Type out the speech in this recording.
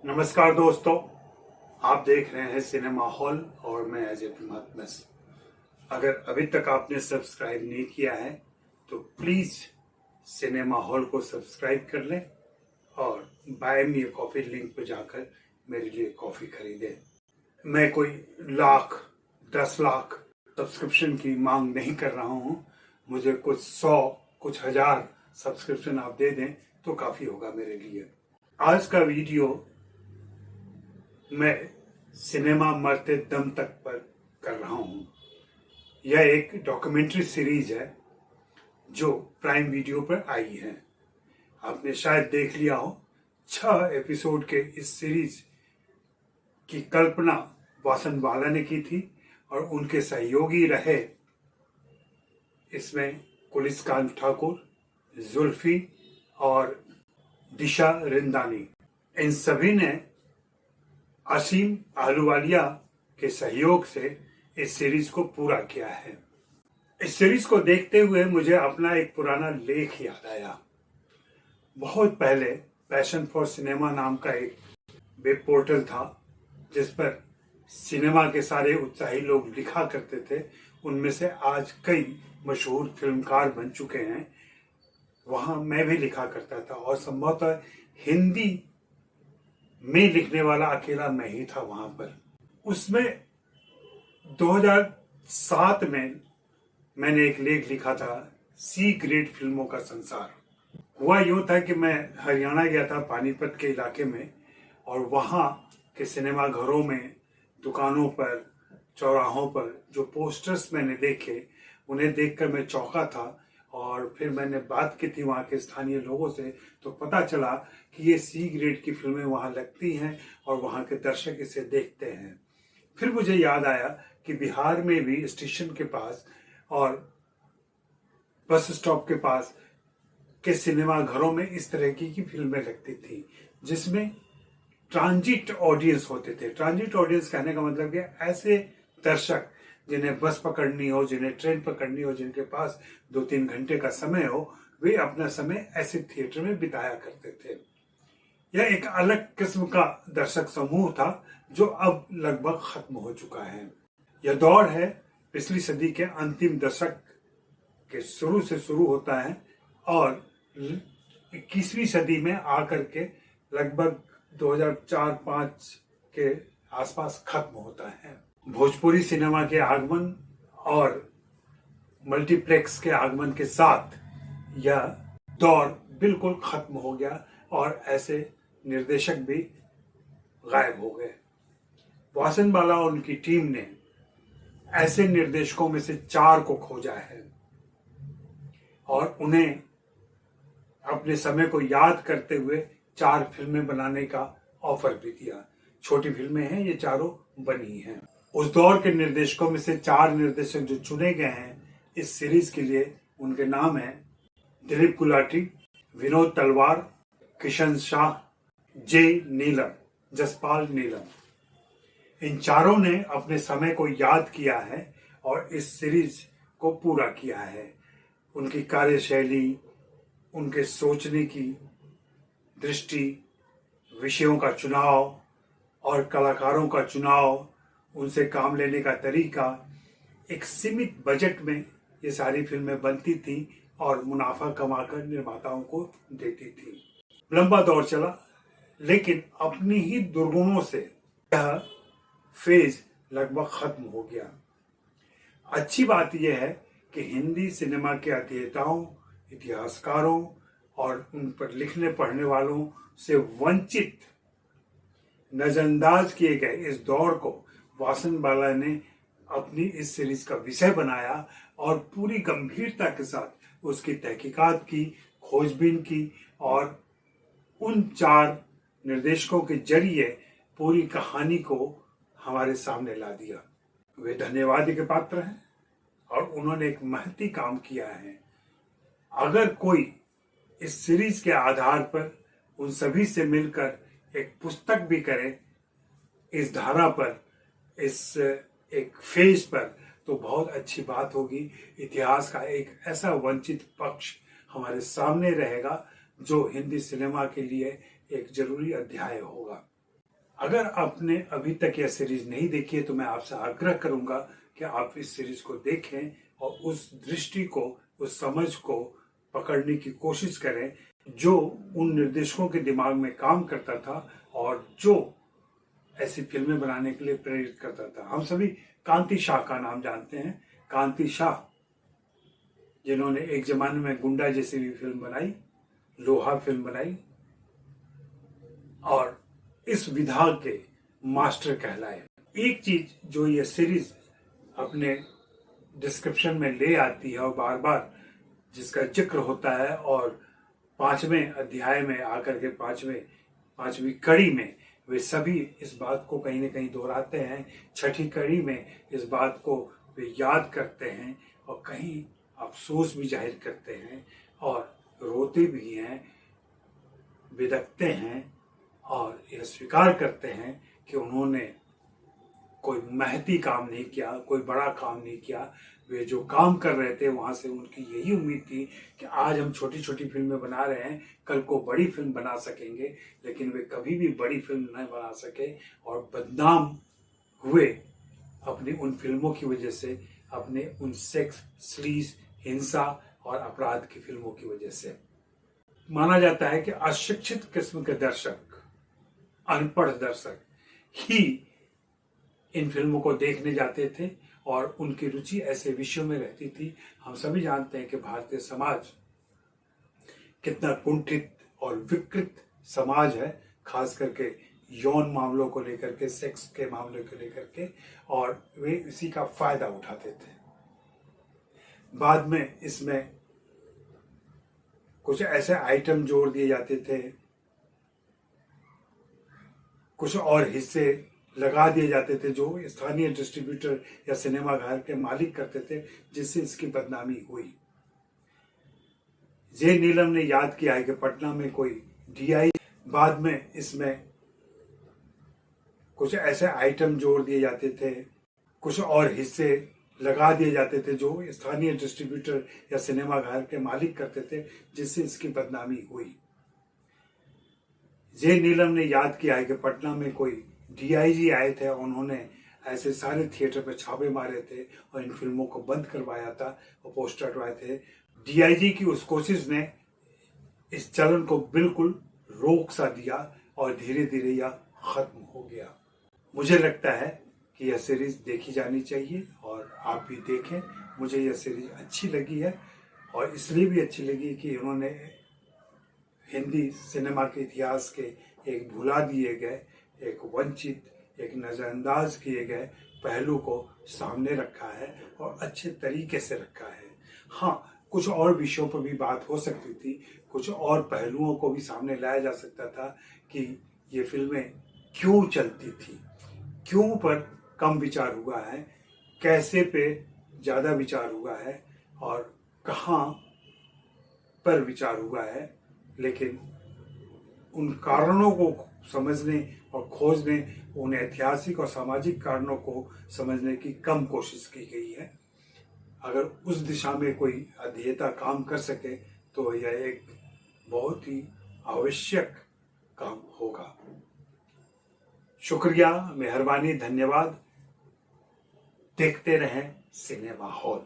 नमस्कार दोस्तों, आप देख रहे हैं सिनेमा हॉल और मैं अजय प्रमात्मस। अगर अभी तक आपने सब्सक्राइब नहीं किया है तो प्लीज सिनेमा हॉल को सब्सक्राइब कर लें और बाय मी ए कॉफी लिंक पर जाकर मेरे लिए कॉफी खरीदें। मैं कोई लाख 10 लाख सब्सक्रिप्शन की मांग नहीं कर रहा हूँ। मुझे कुछ 100 कुछ 1000 सब्सक्रिप्शन आप दे दें तो काफी होगा मेरे लिए। आज का वीडियो मैं सिनेमा मरते दम तक पर कर रहा हूं। यह एक डॉक्यूमेंट्री सीरीज है जो प्राइम वीडियो पर आई है। आपने शायद देख लिया हो। 6 एपिसोड के इस सीरीज की कल्पना वासनवाला ने की थी और उनके सहयोगी रहे इसमें कुलिसकांत ठाकुर, जुल्फी और दिशा रिंदानी। इन सभी ने असीम आहलूवालिया के सहयोग से इस सीरीज को पूरा किया है। इस सीरीज को देखते हुए मुझे अपना एक पुराना लेख याद आया। बहुत पहले पैशन फॉर सिनेमा नाम का एक वेब पोर्टल था जिस पर सिनेमा के सारे उत्साही लोग लिखा करते थे। उनमें से आज कई मशहूर फिल्मकार बन चुके हैं। वहां मैं भी लिखा करता था और संभवतः हिंदी में लिखने वाला अकेला मैं ही था वहां पर। उसमें 2007 में मैंने एक लेख लिखा था, सी ग्रेड फिल्मों का संसार। हुआ यूं था कि मैं हरियाणा गया था, पानीपत के इलाके में, और वहां के सिनेमा घरों में, दुकानों पर, चौराहों पर जो पोस्टर्स मैंने देखे उन्हें देखकर मैं चौंका था। और फिर मैंने बात की थी वहाँ के स्थानीय लोगों से, तो पता चला कि ये सी ग्रेड की फिल्में वहाँ लगती हैं और वहाँ के दर्शक इसे देखते हैं। फिर मुझे याद आया कि बिहार में भी स्टेशन के पास और बस स्टॉप के पास के सिनेमा घरों में इस तरह की फिल्में लगती थी जिसमें ट्रांजिट ऑडियंस होते थे। ट्रांजिट ऑडियंस कहने का मतलब कि ऐसे दर्शक जिन्हें बस पकड़नी हो, जिन्हें ट्रेन पकड़नी हो, जिनके पास 2-3 घंटे का समय हो, वे अपना समय ऐसे थिएटर में बिताया करते थे। यह एक अलग किस्म का दर्शक समूह था जो अब लगभग खत्म हो चुका है। यह दौर है पिछली सदी के अंतिम दशक के शुरू से शुरू होता है और 21वीं सदी में आकर के लगभग 2004-5 के आसपास खत्म होता है। भोजपुरी सिनेमा के आगमन और मल्टीप्लेक्स के आगमन के साथ यह दौर बिल्कुल खत्म हो गया और ऐसे निर्देशक भी गायब हो गए। वासनवाला और उनकी टीम ने ऐसे निर्देशकों में से 4 को खोजा है और उन्हें अपने समय को याद करते हुए 4 फिल्में बनाने का ऑफर भी दिया। छोटी फिल्में हैं, ये चारों बनी हैं। उस दौर के निर्देशकों में से 4 निर्देशक जो चुने गए हैं इस सीरीज के लिए, उनके नाम हैं दिलीप गुलाटी, विनोद तलवार, किशन शाह, जे नीलम, जसपाल नीलम। इन चारों ने अपने समय को याद किया है और इस सीरीज को पूरा किया है। उनकी कार्यशैली, उनके सोचने की दृष्टि, विषयों का चुनाव और कलाकारों का चुनाव, उनसे काम लेने का तरीका, एक सीमित बजट में ये सारी फिल्में बनती थी और मुनाफा कमाकर निर्माताओं को देती थी। लंबा दौर चला लेकिन अपनी ही दुर्गुणों से यह फेज लगभग खत्म हो गया। अच्छी बात यह है कि हिंदी सिनेमा के अध्येताओं, इतिहासकारों और उन पर लिखने पढ़ने वालों से वंचित, नजरअंदाज किए गए इस दौर को वासनवाला ने अपनी इस सीरीज का विषय बनाया और पूरी गंभीरता के साथ उसकी तहकीकात की, खोजबीन की और उन 4 निर्देशकों के जरिए पूरी कहानी को हमारे सामने ला दिया। वे धन्यवाद के पात्र हैं और उन्होंने एक महती काम किया है। अगर कोई इस सीरीज के आधार पर उन सभी से मिलकर एक पुस्तक भी करे इस धारा पर, इस एक फेज पर, तो बहुत अच्छी बात होगी। इतिहास का एक ऐसा वंचित पक्ष हमारे सामने रहेगा जो हिंदी सिनेमा के लिए एक जरूरी अध्याय होगा। अगर आपने अभी तक यह सीरीज नहीं देखी है तो मैं आपसे आग्रह करूंगा कि आप इस सीरीज को देखें और उस दृष्टि को, उस समझ को पकड़ने की कोशिश करें जो उन निर्देशकों के दिमाग में काम करता था और जो ऐसी फिल्में बनाने के लिए प्रेरित करता था। हम सभी कांति शाह का नाम जानते हैं। कांति शाह, जिन्होंने एक जमाने में गुंडा जैसी भी फिल्म बनाई, लोहा फिल्म बनाई और इस विधा के मास्टर कहलाए। एक चीज जो ये सीरीज अपने डिस्क्रिप्शन में ले आती है और बार बार जिसका जिक्र होता है और 5वें अध्याय में आकर के 5वीं कड़ी में वे सभी इस बात को कहीं ना कहीं दोहराते हैं। 6ठी कड़ी में इस बात को वे याद करते हैं और कहीं अफसोस भी जाहिर करते हैं और रोते भी हैं, बिदकते हैं और यह स्वीकार करते हैं कि उन्होंने कोई महती काम नहीं किया, कोई बड़ा काम नहीं किया। वे जो काम कर रहे थे वहां से उनकी यही उम्मीद थी कि आज हम छोटी छोटी फिल्में बना रहे हैं, कल को बड़ी फिल्म बना सकेंगे, लेकिन वे कभी भी बड़ी फिल्म नहीं बना सके और बदनाम हुए अपनी उन फिल्मों की वजह से, अपने उन सेक्स, स्लीज, हिंसा और अपराध की फिल्मों की वजह से। माना जाता है कि अशिक्षित किस्म के दर्शक, अनपढ़ दर्शक ही इन फिल्मों को देखने जाते थे और उनकी रुचि ऐसे विषयों में रहती थी। हम सभी जानते हैं कि भारतीय समाज कितना कुंठित और विकृत समाज है, खास करके यौन मामलों को लेकर के, सेक्स के मामले को लेकर के, और वे इसी का फायदा उठाते थे। बाद में इसमें कुछ ऐसे आइटम जोड़ दिए जाते थे, कुछ और हिस्से लगा दिए जाते थे जो स्थानीय डिस्ट्रीब्यूटर या सिनेमा घर के मालिक करते थे, जिससे इसकी बदनामी हुई। जे नीलम ने याद किया है कि पटना में कोई डीआई, बाद में इसमें कुछ ऐसे आइटम जोड़ दिए जाते थे, कुछ और हिस्से लगा दिए जाते थे जो स्थानीय डिस्ट्रीब्यूटर या सिनेमा घर के मालिक करते थे, जिससे इसकी बदनामी हुई। जे नीलम ने याद किया है कि पटना में कोई डीआईजी आए थे, उन्होंने ऐसे सारे थिएटर पे छापे मारे थे और इन फिल्मों को बंद करवाया था और पोस्टर हटवाए थे। डीआईजी की उस कोशिश ने इस चलन को बिल्कुल रोक सा दिया और धीरे धीरे यह खत्म हो गया। मुझे लगता है कि यह सीरीज देखी जानी चाहिए और आप भी देखें। मुझे यह सीरीज अच्छी लगी है और इसलिए भी अच्छी लगी कि उन्होंने हिंदी सिनेमा के इतिहास के एक भुला दिए गए, एक वंचित, एक नजरअंदाज किए गए पहलू को सामने रखा है और अच्छे तरीके से रखा है। हाँ, कुछ और विषयों पर भी बात हो सकती थी, कुछ और पहलुओं को भी सामने लाया जा सकता था कि ये फिल्में क्यों चलती थी, क्यों पर कम विचार हुआ है, कैसे पे ज़्यादा विचार हुआ है और कहाँ पर विचार हुआ है। लेकिन उन कारणों को समझने और खोजने, उन ऐतिहासिक और सामाजिक कारणों को समझने की कम कोशिश की गई है। अगर उस दिशा में कोई अध्येता काम कर सके तो यह एक बहुत ही आवश्यक काम होगा। शुक्रिया, मेहरबानी, धन्यवाद। देखते रहें सिनेमा हॉल।